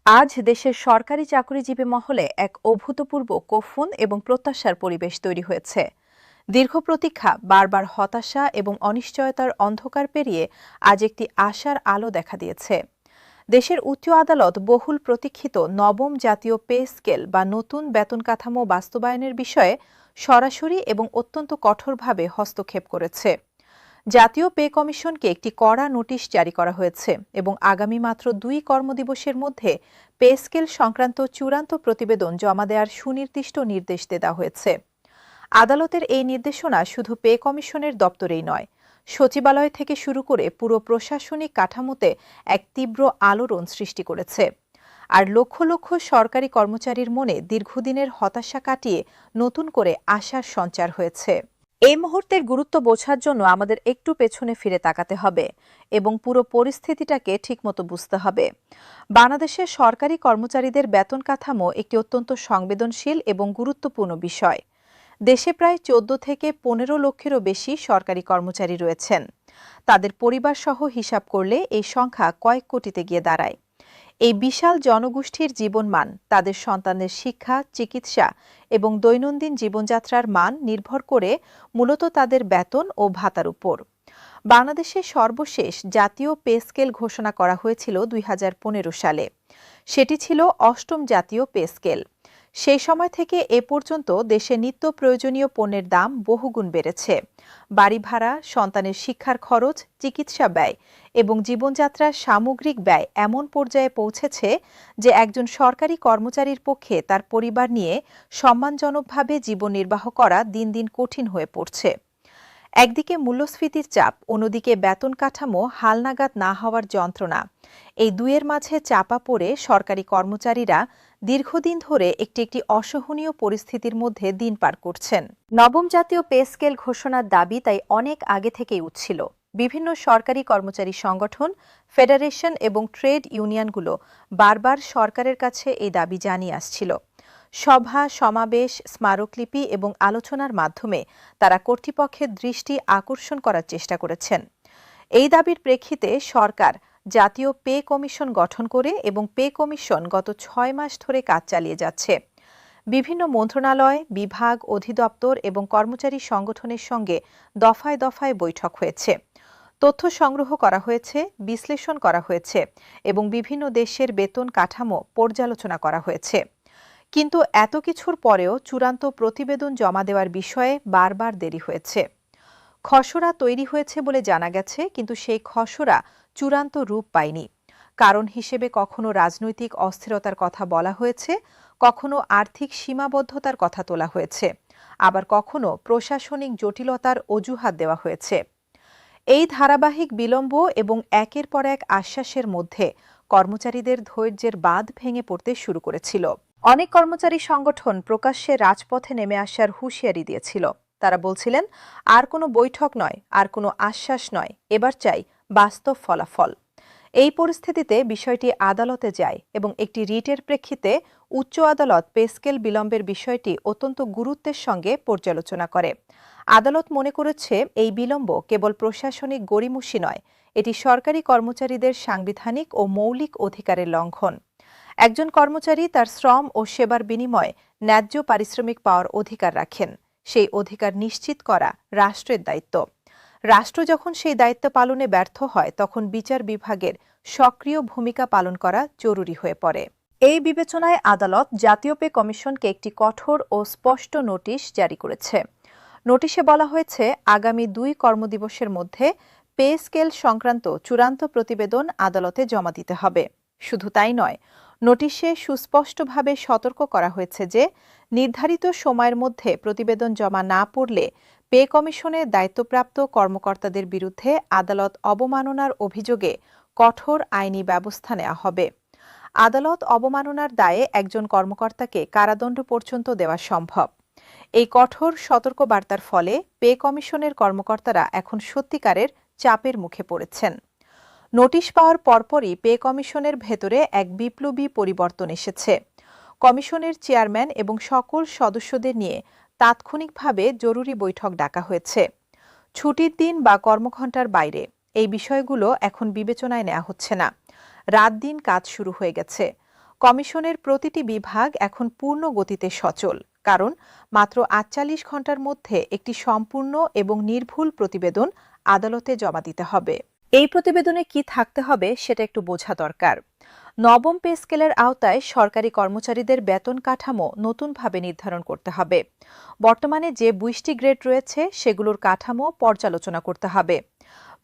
আজ দেশের সরকারি চাকরিজীবী মহলে এক অভূতপূর্ব কফুন এবং প্রত্যাশার পরিবেশ তৈরি হয়েছে। দীর্ঘ প্রতীক্ষা, বারবার হতাশা এবং অনিশ্চয়তার অন্ধকার পেরিয়ে আজ একটি আশার আলো দেখা দিয়েছে। দেশের উচ্চ আদালত বহুল প্রতীক্ষিত নবম জাতীয় পে স্কেল বা নতুন বেতন কাঠামো বাস্তবায়নের বিষয়ে সরাসরি এবং অত্যন্ত কঠোরভাবে হস্তক্ষেপ করেছে। জাতীয় পে কমিশনকে একটি কড়া নোটিশ জারি করা হয়েছে এবং আগামী মাত্র 2 কর্মদিবসের মধ্যে পে স্কেল সংক্রান্ত চূড়ান্ত প্রতিবেদন জমা দেওয়ার সুনির্দিষ্ট নির্দেশ দেওয়া হয়েছে। আদালতের এই নির্দেশনা শুধু পে কমিশনের দপ্তরেই নয়, সচিবালয় থেকে শুরু করে পুরো প্রশাসনিক কাঠামোতে এক তীব্র আলোড়ন সৃষ্টি করেছে। আর লক্ষ লক্ষ সরকারি কর্মচারীর মনে দীর্ঘদিনের হতাশা কাটিয়ে নতুন করে আশার সঞ্চার হয়েছে। এই মুহূর্তের গুরুত্ব বোঝার জন্য আমাদের একটু পেছনে ফিরে তাকাতে হবে এবং পুরো পরিস্থিতিটাকে ঠিকমতো বুঝতে হবে। বাংলাদেশের সরকারি কর্মচারীদের বেতন কাঠামো একটি অত্যন্ত সংবেদনশীল এবং গুরুত্বপূর্ণ বিষয়। দেশে প্রায় 14 থেকে 15 লক্ষেরও বেশি সরকারি কর্মচারী রয়েছেন। তাদের পরিবার সহ হিসাব করলে এই সংখ্যা কয়েক কোটিতে গিয়ে দাঁড়ায়। এই বিশাল জনগোষ্ঠীর জীবনমান, তাদের সন্তানের শিক্ষা, চিকিৎসা এবং দৈনন্দিন জীবনযাত্রার মান নির্ভর করে মূলত তাদের বেতন ও ভাতার উপর। বাংলাদেশে সর্বশেষ জাতীয় পে স্কেল ঘোষণা করা হয়েছিল 2015 সালে। সেটি ছিল 8ম জাতীয় পে স্কেল। সেই সময় থেকে এ পর্যন্ত দেশে নিত্য প্রয়োজনীয় পণ্যের দাম বহুগুণ বেড়েছে। বাড়ি ভাড়া, সন্তানের শিক্ষার খরচ, চিকিৎসা ব্যয় এবং জীবনযাত্রার সামগ্রিক ব্যয় এমন পর্যায়ে পৌঁছেছে যে একজন সরকারি কর্মচারীর পক্ষে তার পরিবার নিয়ে সম্মানজনকভাবে জীবন নির্বাহ করা দিন দিন কঠিন হয়ে পড়ছে। একদিকে মূল্যস্ফীতির চাপ, অন্যদিকে বেতন কাঠামো হালনাগাদ না হওয়ার যন্ত্রণা। এই দুয়ের মাঝে চাপা পড়ে সরকারি কর্মচারীরা দীর্ঘদিন ধরে একটি অসহনীয় পরিস্থিতির মধ্যে দিন পার করছেন। নবম জাতীয় পে স্কেল ঘোষণার দাবি তাই অনেক আগে থেকেই উঠছিল। বিভিন্ন সরকারি কর্মচারী সংগঠন, ফেডারেশন এবং ট্রেড ইউনিয়নগুলো বারবার সরকারের কাছে এই দাবি জানিয়ে আসছিল। সভা, সমাবেশ, স্মারকলিপি এবং আলোচনার মাধ্যমে তারা কর্তৃপক্ষের দৃষ্টি আকর্ষণ করার চেষ্টা করেছেন। এই দাবির প্রেক্ষিতে সরকার জাতীয় পে কমিশন গঠন করে এবং পে কমিশন গত 6 মাস ধরে কাজ চালিয়ে যাচ্ছে। বিভিন্ন মন্ত্রণালয়, বিভাগ, অধিদপ্তর এবং কর্মচারী সংগঠনের সঙ্গে দফায় দফায় বৈঠক হয়েছে। তথ্য সংগ্রহ করা হয়েছে, বিশ্লেষণ করা হয়েছে এবং বিভিন্ন দেশের বেতন কাঠামো পর্যালোচনা করা হয়েছে। কিন্তু এত কিছুর পরেও চূড়ান্ত প্রতিবেদন জমা দেওয়ার বিষয়ে বারবার দেরি হয়েছে। খসড়া তৈরি হয়েছে বলে জানা গেছে, কিন্তু সেই খসড়া চূড়ান্ত রূপ পায়নি। কারণ হিসেবে কখনো রাজনৈতিক অস্থিরতার কথা বলা হয়েছে, কখনো আর্থিক সীমাবদ্ধতার কথা তোলা হয়েছে, আবার কখনো প্রশাসনিক জটিলতার অজুহাত দেওয়া হয়েছে। এই ধারাবাহিক বিলম্ব এবং একের পর এক আশ্বাসের মধ্যে কর্মচারীদের ধৈর্যের বাঁধ ভেঙে পড়তে শুরু করেছিল। অনেক কর্মচারী সংগঠন প্রকাশ্যে রাজপথে নেমে আসার হুঁশিয়ারি দিয়েছিল। তারা বলছিলেন, আর কোনো বৈঠক নয়, আর কোনো আশ্বাস নয়, এবার চাই বাস্তব ফলাফল। এই পরিস্থিতিতে বিষয়টি আদালতে যায় এবং একটি রিটের প্রেক্ষিতে উচ্চ আদালত পে স্কেল বিলম্বের বিষয়টি অত্যন্ত গুরুত্বের সঙ্গে পর্যালোচনা করে। আদালত মনে করেছে এই বিলম্ব কেবল প্রশাসনিক গড়িমসি নয়, এটি সরকারি কর্মচারীদের সাংবিধানিক ও মৌলিক অধিকারের লঙ্ঘন। একজন কর্মচারী তার শ্রম ও সেবার বিনিময়ে ন্যায্য পারিশ্রমিক পাওয়ার অধিকার রাখেন। সেই অধিকার নিশ্চিত করা রাষ্ট্রের দায়িত্ব। রাষ্ট্র যখন সেই দায়িত্ব পালনে ব্যর্থ হয়, তখন বিচার বিভাগের সক্রিয় ভূমিকা পালন করা জরুরি হয়ে পড়ে। এই বিবেচনায় আদালত জাতীয় পে কমিশনকে একটি কঠোর ও স্পষ্ট নোটিশ জারি করেছে। নোটিশে বলা হয়েছে, আগামী 2 কর্মদিবসের মধ্যে পে স্কেল সংক্রান্ত চূড়ান্ত প্রতিবেদন আদালতে জমা দিতে হবে। শুধু তাই নয়, নোটিশে সুস্পষ্টভাবে সতর্ক করা হয়েছে যে নির্ধারিত সময়ের মধ্যে প্রতিবেদন জমা না পড়লে পে কমিশনের দায়িত্বপ্রাপ্ত কর্মকর্তাদের বিরুদ্ধে আদালত অবমাননার অভিযোগে কঠোর আইনি ব্যবস্থা নেওয়া হবে। আদালত অবমাননার দায়ে একজন কর্মকর্তাকে কারাদণ্ড পর্যন্ত দেওয়া সম্ভব। এই কঠোর সতর্কবার্তার ফলে পে কমিশনের কর্মকর্তারা এখন সত্যিকারের চাপের মুখে পড়েছেন। নোটিশ পাওয়ার পরপরই পে কমিশনের ভেতরে এক বিপ্লবী পরিবর্তন এসেছে। কমিশনের চেয়ারম্যান এবং সকল সদস্যদের নিয়ে তাৎক্ষণিকভাবে জরুরি বৈঠক ডাকা হয়েছে। ছুটির দিন বা কর্মঘণ্টার বাইরে এই বিষয়গুলো এখন বিবেচনায় নেওয়া হচ্ছে না। রাত দিন কাজ শুরু হয়ে গেছে। কমিশনের প্রতিটি বিভাগ এখন পূর্ণ গতিতে সচল, কারণ মাত্র ৪৮ ঘণ্টার মধ্যে একটি সম্পূর্ণ এবং নির্ভুল প্রতিবেদন আদালতে জমা দিতে হবে। এই প্রতিবেদনে কি থাকতে হবে সেটা একটু বোঝা দরকার। নবম পে স্কেলের আওতায় সরকারি কর্মচারীদের বেতন কাঠামো নতুনভাবে নির্ধারণ করতে হবে। বর্তমানে যে ২০টি গ্রেড রয়েছে সেগুলোর কাঠামো পর্যালোচনা করতে হবে।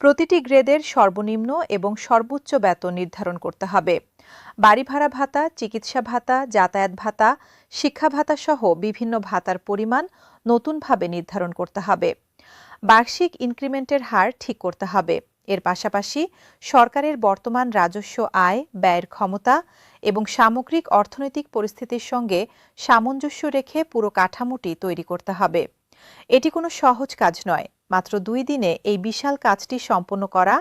প্রতিটি গ্রেডের সর্বনিম্ন এবং সর্বোচ্চ বেতন নির্ধারণ করতে হবে। বাড়ি ভাড়া ভাতা, চিকিৎসা ভাতা, যাতায়াত ভাতা, শিক্ষা ভাতা সহ বিভিন্ন ভাতার পরিমাণ নতুনভাবে নির্ধারণ করতে হবে। বার্ষিক ইনক্রিমেন্টের হার ঠিক করতে হবে। এর পাশাপাশি সরকারের বর্তমান রাজস্ব আয়, ব্যয়ের ক্ষমতা এবং সামগ্রিক অর্থনৈতিক পরিস্থিতির সঙ্গে সামঞ্জস্য রেখে পুরো কাঠামোটি তৈরি করতে হবে। এটি কোনো সহজ কাজ নয়। মাত্র ২ দিনে এই বিশাল কাজটি সম্পন্ন করা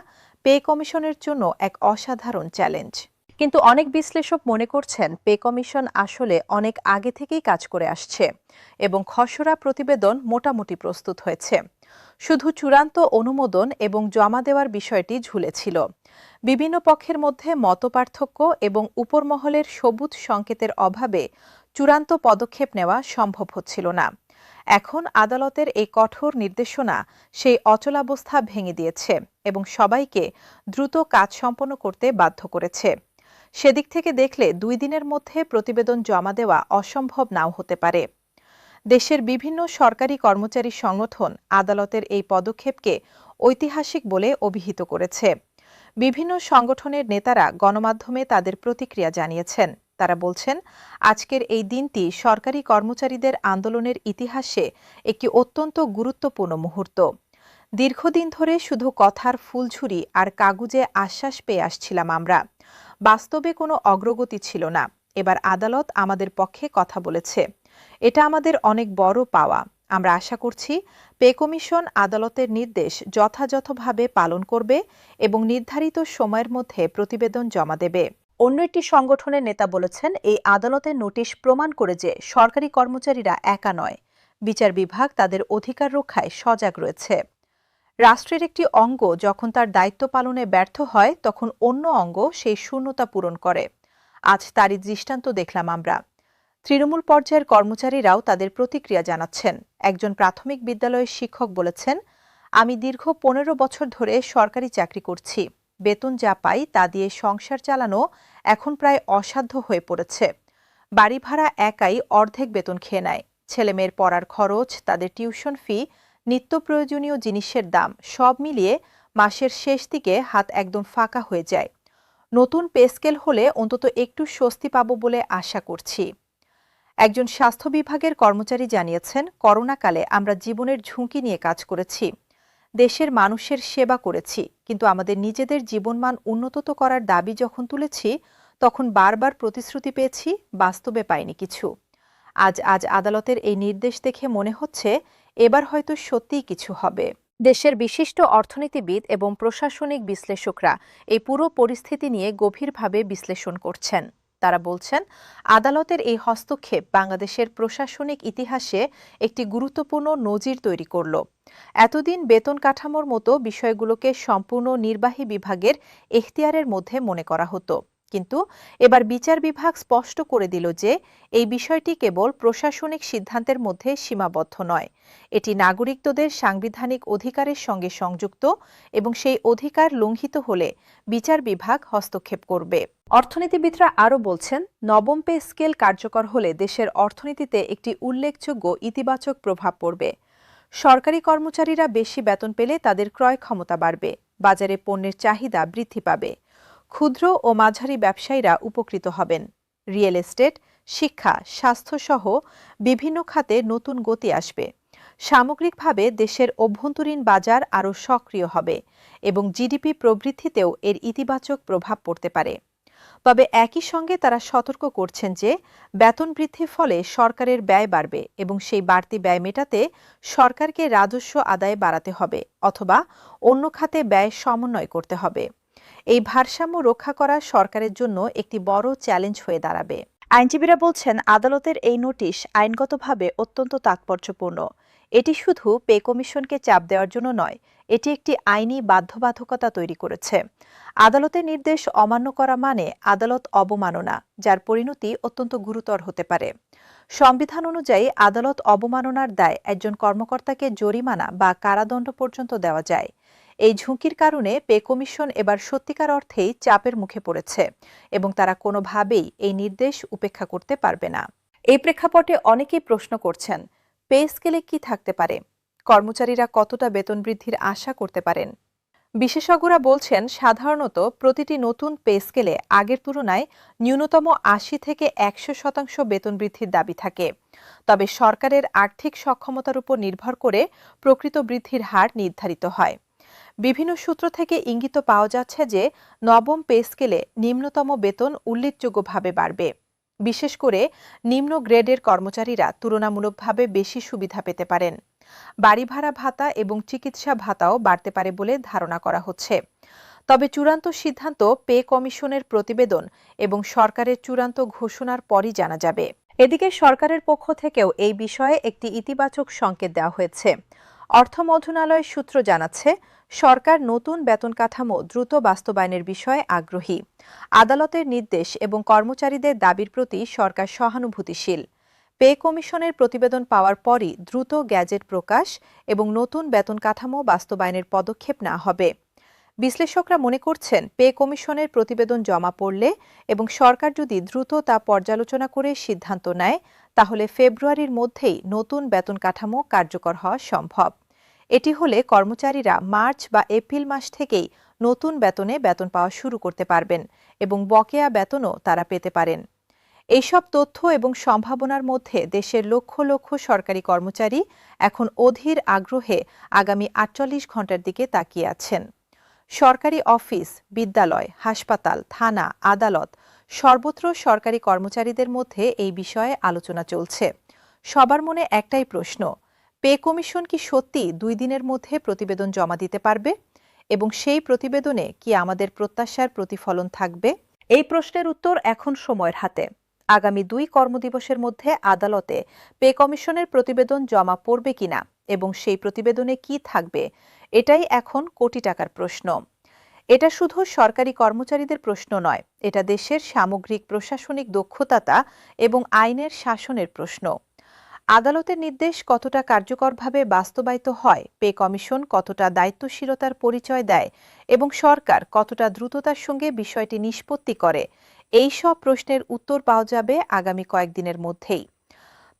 পে কমিশনের জন্য এক অসাধারণ চ্যালেঞ্জ। কিন্তু অনেক বিশ্লেষক মনে করছেন পে কমিশন আসলে অনেক আগে থেকেই কাজ করে আসছে এবং খসড়া প্রতিবেদন মোটামুটি প্রস্তুত হয়েছে। শুধু চূড়ান্ত অনুমোদন এবং জমা দেওয়ার বিষয়টি ঝুলেছিল। বিভিন্ন পক্ষের মধ্যে মতপার্থক্য এবং উপরমহলের সবুজ সংকেতের অভাবে চূড়ান্ত পদক্ষেপ নেওয়া সম্ভব হচ্ছিল না। এখন আদালতের এই কঠোর নির্দেশনা সেই অচলাবস্থা ভেঙে দিয়েছে এবং সবাইকে দ্রুত কাজ সম্পন্ন করতে বাধ্য করেছে। সেদিক থেকে দেখলে ২ দিনের মধ্যে প্রতিবেদন জমা দেওয়া অসম্ভব নাও হতে পারে। দেশের বিভিন্ন সরকারি কর্মচারী সংগঠন আদালতের এই পদক্ষেপকে ঐতিহাসিক বলে অভিহিত করেছে। বিভিন্ন সংগঠনের নেতারা গণমাধ্যমে তাদের প্রতিক্রিয়া জানিয়েছেন। তারা বলছেন, আজকের এই দিনটি সরকারি কর্মচারীদের আন্দোলনের ইতিহাসে একটি অত্যন্ত গুরুত্বপূর্ণ মুহূর্ত। দীর্ঘদিন ধরে শুধু কথার ফুলঝুরি আর কাগুজে আশ্বাস পেয়ে আসছিলাম আমরা। বাস্তবে কোনো অগ্রগতি ছিল না। এবার আদালত আমাদের পক্ষে কথা বলেছে। এটা আমাদের অনেক বড় পাওয়া। আমরা আশা করছি পে কমিশন আদালতের নির্দেশ যথাযথভাবে পালন করবে এবং নির্ধারিত সময়ের মধ্যে প্রতিবেদন জমা দেবে। অন্য একটি সংগঠনের নেতা বলেছেন, এই আদালতের নোটিশ প্রমাণ করে যে সরকারি কর্মচারীরা একা নয়, বিচার বিভাগ তাদের অধিকার রক্ষায় সজাগ রয়েছে। রাষ্ট্রের একটি অঙ্গ যখন তার দায়িত্ব পালনে ব্যর্থ হয় তখন অন্য অঙ্গ সেই শূন্যতা পূরণ করে। আজ তারই দৃষ্টান্ত দেখলাম আমরা। তৃণমূল পর্যায়ের কর্মচারীরাও তাদের প্রতিক্রিয়া জানাচ্ছেন। একজন প্রাথমিক বিদ্যালয়ের শিক্ষক বলেছেন, আমি দীর্ঘ ১৫ বছর ধরে সরকারি চাকরি করছি। বেতন যা পাই তা দিয়ে সংসার চালানো এখন প্রায় অসাধ্য হয়ে পড়েছে। বাড়ি ভাড়া একাই অর্ধেক বেতন খেয়ে নেয়। ছেলেমেয়ের পড়ার খরচ, তাদের টিউশন ফি, নিত্য প্রয়োজনীয় জিনিসের দাম সব মিলিয়ে মাসের শেষ দিকে হাত একদম ফাঁকা হয়ে যায়। নতুন পে স্কেল হলে অন্তত একটু স্বস্তি পাব বলে আশা করছি। একজন স্বাস্থ্য বিভাগের কর্মচারী জানিয়েছেন, করোনাকালে আমরা জীবনের ঝুঁকি নিয়ে কাজ করেছি, দেশের মানুষের সেবা করেছি, কিন্তু আমাদের নিজেদের জীবনমান উন্নত করার দাবি যখন তুলেছি তখন বারবার প্রতিশ্রুতি পেয়েছি, বাস্তবে পাইনি কিছু। আজ আদালতের এই নির্দেশ দেখে মনে হচ্ছে এবার হয়তো সত্যিই কিছু হবে। দেশের বিশিষ্ট অর্থনীতিবিদ এবং প্রশাসনিক বিশ্লেষকরা এই পুরো পরিস্থিতি নিয়ে গভীরভাবে বিশ্লেষণ করছেন। তারা বলছেন, আদালতের এই হস্তক্ষেপ বাংলাদেশের প্রশাসনিক ইতিহাসে একটি গুরুত্বপূর্ণ নজির তৈরি করল। এতদিন বেতন কাঠামোর মতো বিষয়গুলোকে সম্পূর্ণ নির্বাহী বিভাগের এখতিয়ারের মধ্যে মনে করা হতো, কিন্তু এবার বিচার বিভাগ স্পষ্ট করে দিল যে এই বিষয়টি কেবল প্রশাসনিক সিদ্ধান্তের মধ্যে সীমাবদ্ধ নয়, এটি নাগরিকদের সাংবিধানিক অধিকারের সঙ্গে সংযুক্ত এবং সেই অধিকার লঙ্ঘিত হলে বিচার বিভাগ হস্তক্ষেপ করবে। অর্থনীতিবিদরা আরও বলছেন, নবম পে স্কেল কার্যকর হলে দেশের অর্থনীতিতে একটি উল্লেখযোগ্য ইতিবাচক প্রভাব পড়বে। সরকারি কর্মচারীরা বেশি বেতন পেলে তাদের ক্রয় ক্ষমতা বাড়বে, বাজারে পণ্যের চাহিদা বৃদ্ধি পাবে, ক্ষুদ্র ও মাঝারি ব্যবসায়ীরা উপকৃত হবেন, রিয়েল এস্টেট, শিক্ষা, স্বাস্থ্যসহ বিভিন্ন খাতে নতুন গতি আসবে। সামগ্রিকভাবে দেশের অভ্যন্তরীণ বাজার আরও সক্রিয় হবে এবং জিডিপি প্রবৃদ্ধিতেও এর ইতিবাচক প্রভাব পড়তে পারে। তবে একই সঙ্গে তারা সতর্ক করছেন যে বেতন বৃদ্ধির ফলে সরকারের ব্যয় বাড়বে এবং সেই বাড়তি ব্যয় মেটাতে সরকারকে রাজস্ব আদায় বাড়াতে হবে অথবা অন্য খাতে ব্যয় সমন্বয় করতে হবে। এই ভারসাম্য রক্ষা করা সরকারের জন্য একটি বড় চ্যালেঞ্জ হয়ে দাঁড়াবে। আইনজীবীরা বলছেন, আদালতের এই নোটিশ আইনগতভাবে অত্যন্ত তাৎপর্যপূর্ণ। এটি শুধু পে কমিশনকে চাপ দেওয়ার জন্য নয়, এটি একটি আইনি বাধ্যবাধকতা তৈরি করেছে। আদালতের নির্দেশ অমান্য করা মানে আদালত অবমাননা, যার পরিণতি অত্যন্ত গুরুতর হতে পারে। সংবিধান অনুযায়ী আদালত অবমাননার দায় একজন কর্মকর্তাকে জরিমানা বা কারাদণ্ড পর্যন্ত দেওয়া যায়। এই ঝুঁকির কারণে পে কমিশন এবার সত্যিকার অর্থেই চাপের মুখে পড়েছে এবং তারা কোনোভাবেই এই নির্দেশ উপেক্ষা করতে পারবে না। এই প্রেক্ষাপটে অনেকেই প্রশ্ন করছেন, পে স্কেলে কি থাকতে পারে? কর্মচারীরা কতটা বেতন বৃদ্ধির আশা করতে পারেন? বিশেষজ্ঞরা বলছেন, সাধারণত প্রতিটি নতুন পে স্কেলে আগের তুলনায় ন্যূনতম ৮০ থেকে ১০০% বেতন বৃদ্ধির দাবি থাকে। তবে সরকারের আর্থিক সক্ষমতার উপর নির্ভর করে প্রকৃত বৃদ্ধির হার নির্ধারিত হয়। বিভিন্ন সূত্র থেকে ইঙ্গিত পাওয়া যাচ্ছে যে নবম পে স্কেলে নিম্নতম বেতন উল্লেখযোগ্যভাবে বাড়বে। বিশেষ করে নিম্ন গ্রেডের কর্মচারীরা তুলনামূলকভাবে বেশি সুবিধা পেতে পারেন। বাড়ি ভাড়া ভাতা এবং চিকিৎসা ভাতাও বাড়তে পারে বলে ধারণা করা হচ্ছে। তবে চূড়ান্ত সিদ্ধান্ত পে কমিশনের প্রতিবেদন এবং সরকারের চূড়ান্ত ঘোষণার পরই জানা যাবে। এদিকে সরকারের পক্ষ থেকেও এই বিষয়ে একটি ইতিবাচক সংকেত দেওয়া হয়েছে। অর্থ মন্ত্রণালয়ের সূত্র জানাচ্ছে, সরকার নতুন বেতন কাঠামো দ্রুত বাস্তবায়নের বিষয়ে আগ্রহী। আদালতের নির্দেশ এবং কর্মচারীদের দাবির প্রতি সরকার সহানুভূতিশীল। পে কমিশনের প্রতিবেদন পাওয়ার পরই দ্রুত গ্যাজেট প্রকাশ এবং নতুন বেতন কাঠামো বাস্তবায়নের পদক্ষেপ নেওয়া হবে। বিশ্লেষকরা মনে করছেন, পে কমিশনের প্রতিবেদন জমা পড়লে এবং সরকার যদি দ্রুত তা পর্যালোচনা করে সিদ্ধান্ত নেয়, তাহলে ফেব্রুয়ারির মধ্যেই নতুন বেতন কাঠামো কার্যকর হওয়া সম্ভব। এটি হলে কর্মচারীরা মার্চ বা এপ্রিল মাস থেকেই নতুন বেতনে বেতন পাওয়া শুরু করতে পারবেন এবং বকেয়া বেতনও তারা পেতে পারেন। এইসব তথ্য এবং সম্ভাবনার মধ্যে দেশের লক্ষ লক্ষ সরকারি কর্মচারী এখন অধীর আগ্রহে আগামী ৪৮ ঘণ্টার দিকে তাকিয়ে আছেন। সরকারি অফিস, বিদ্যালয়, হাসপাতাল, থানা, আদালত সর্বত্র সরকারি কর্মচারীদের মধ্যে এই বিষয়ে আলোচনা চলছে। সবার মনে একটাই প্রশ্ন, পে কমিশন কি সত্যি ২ দিনের মধ্যে প্রতিবেদন জমা দিতে পারবে? এবং সেই প্রতিবেদনে কি আমাদের প্রত্যাশার প্রতিফলন থাকবে? এই প্রশ্নের উত্তর এখন সময়ের হাতে। আগামী ২ কর্মদিবসের মধ্যে আদালতে পে কমিশনের প্রতিবেদন জমা পড়বে কিনা এবং সেই প্রতিবেদনে কি থাকবে, এটাই এখন কোটি টাকার প্রশ্ন। এটা শুধু সরকারি কর্মচারীদের প্রশ্ন নয়, এটা দেশের সামগ্রিক প্রশাসনিক দক্ষতা এবং আইনের শাসনের প্রশ্ন। আদালতের নির্দেশ কতটা কার্যকরভাবে বাস্তবায়িত হয়, পে কমিশন কতটা দায়িত্বশীলতার পরিচয় দেয় এবং সরকার কতটা দ্রুততার সঙ্গে বিষয়টি নিষ্পত্তি করে, এই সব প্রশ্নের উত্তর পাওয়া যাবে আগামী কয়েকদিনের মধ্যেই।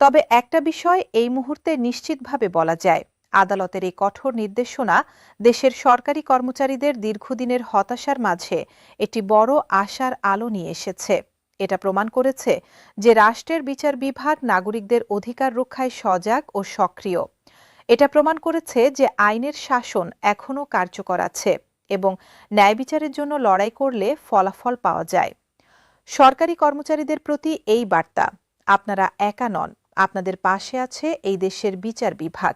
তবে একটা বিষয় এই মুহূর্তে নিশ্চিতভাবে বলা যায়, আদালতের এই কঠোর নির্দেশনা দেশের সরকারি কর্মচারীদের দীর্ঘদিনের হতাশার মাঝে একটি বড় আশার আলো নিয়ে এসেছে। এটা প্রমাণ করেছে যে রাষ্ট্রের বিচার বিভাগ নাগরিকদের অধিকার রক্ষায় সজাগ ও সক্রিয়। এটা প্রমাণ করেছে যে আইনের শাসন এখনও কার্যকর আছে এবং ন্যায় বিচারের জন্য লড়াই করলে ফলাফল পাওয়া যায়। সরকারি কর্মচারীদের প্রতি এই বার্তা, আপনারা একা নন, আপনাদের পাশে আছে এই দেশের বিচার বিভাগ।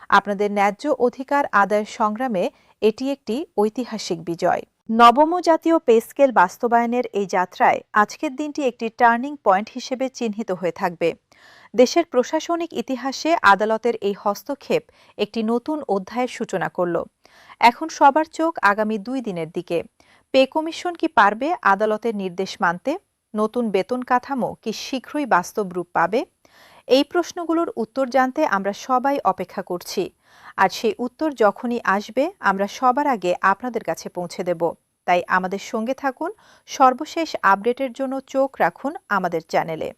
আপনাদের ন্যায্য অধিকার আদায়ের সংগ্রামে এটি একটি ঐতিহাসিক বিজয়। নবম জাতীয় পে স্কেল বাস্তবায়নের এই যাত্রায় আজকের দিনটি একটি টার্নিং পয়েন্ট হিসেবে চিহ্নিত হয়ে থাকবে। দেশের প্রশাসনিক ইতিহাসে আদালতের এই হস্তক্ষেপ একটি নতুন অধ্যায়ের সূচনা করল। এখন সবার চোখ আগামী ২ দিনের দিকে। পে কমিশন কি পারবে আদালতের নির্দেশ মানতে? নতুন বেতন কাঠামো কি শীঘ্রই বাস্তব রূপ পাবে? এই প্রশ্নগুলোর উত্তর জানতে আমরা সবাই অপেক্ষা করছি। আর সেই উত্তর যখনই আসবে, আমরা সবার আগে আপনাদের কাছে পৌঁছে দেব। তাই আমাদের সঙ্গে থাকুন, সর্বশেষ আপডেটের জন্য চোখ রাখুন আমাদের চ্যানেলে।